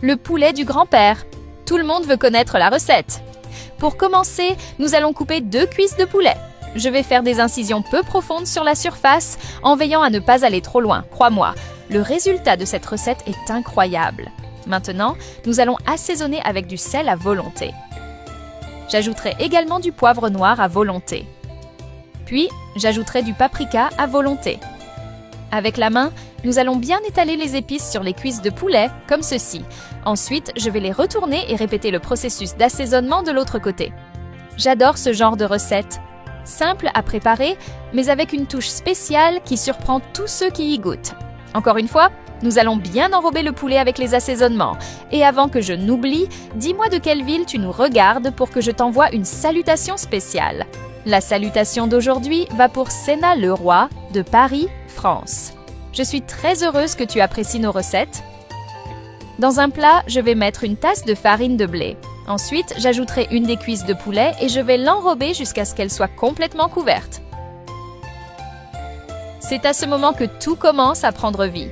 le poulet du grand-père. Tout le monde veut connaître la recette. Pour commencer, nous allons couper 2 cuisses de poulet. Je vais faire des incisions peu profondes sur la surface en veillant à ne pas aller trop loin. Crois-moi, le résultat de cette recette est incroyable. Maintenant, nous allons assaisonner avec du sel à volonté. J'ajouterai également du poivre noir à volonté. Puis, j'ajouterai du paprika à volonté. Avec la main, nous allons bien étaler les épices sur les cuisses de poulet, comme ceci. Ensuite, je vais les retourner et répéter le processus d'assaisonnement de l'autre côté. J'adore ce genre de recette. Simple à préparer, mais avec une touche spéciale qui surprend tous ceux qui y goûtent. Encore une fois, nous allons bien enrober le poulet avec les assaisonnements. Et avant que je n'oublie, dis-moi de quelle ville tu nous regardes pour que je t'envoie une salutation spéciale. La salutation d'aujourd'hui va pour Sénat Leroy de Paris, France. Je suis très heureuse que tu apprécies nos recettes. Dans un plat, je vais mettre une tasse de farine de blé. Ensuite, j'ajouterai une des cuisses de poulet et je vais l'enrober jusqu'à ce qu'elle soit complètement couverte. C'est à ce moment que tout commence à prendre vie.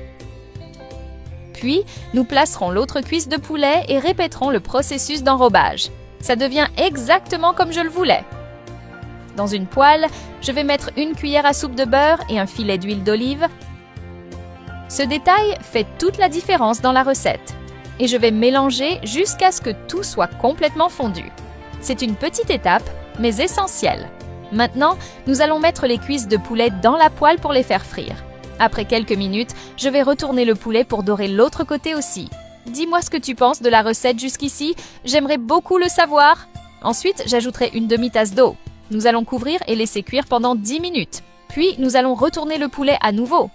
Puis, nous placerons l'autre cuisse de poulet et répéterons le processus d'enrobage. Ça devient exactement comme je le voulais. Dans une poêle, je vais mettre une cuillère à soupe de beurre et un filet d'huile d'olive. Ce détail fait toute la différence dans la recette. Et je vais mélanger jusqu'à ce que tout soit complètement fondu. C'est une petite étape, mais essentielle. Maintenant, nous allons mettre les cuisses de poulet dans la poêle pour les faire frire. Après quelques minutes, je vais retourner le poulet pour dorer l'autre côté aussi. Dis-moi ce que tu penses de la recette jusqu'ici, j'aimerais beaucoup le savoir. Ensuite, j'ajouterai une demi-tasse d'eau. Nous allons couvrir et laisser cuire pendant 10 minutes. Puis, nous allons retourner le poulet à nouveau.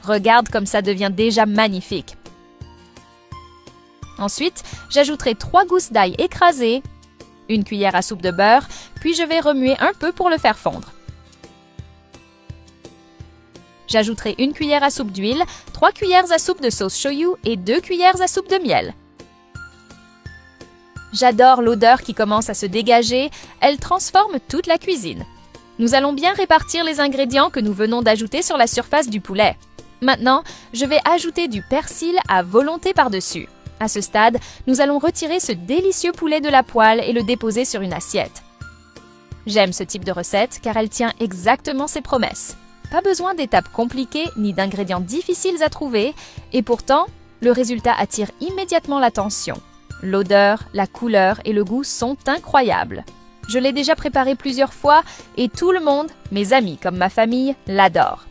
Regarde comme ça devient déjà magnifique. Ensuite, j'ajouterai 3 gousses d'ail écrasées, une cuillère à soupe de beurre, puis je vais remuer un peu pour le faire fondre. J'ajouterai une cuillère à soupe d'huile, 3 cuillères à soupe de sauce shoyu et 2 cuillères à soupe de miel. J'adore l'odeur qui commence à se dégager, elle transforme toute la cuisine. Nous allons bien répartir les ingrédients que nous venons d'ajouter sur la surface du poulet. Maintenant, je vais ajouter du persil à volonté par-dessus. À ce stade, nous allons retirer ce délicieux poulet de la poêle et le déposer sur une assiette. J'aime ce type de recette car elle tient exactement ses promesses. Pas besoin d'étapes compliquées ni d'ingrédients difficiles à trouver, et pourtant, le résultat attire immédiatement l'attention. L'odeur, la couleur et le goût sont incroyables. Je l'ai déjà préparé plusieurs fois et tout le monde, mes amis comme ma famille, l'adore.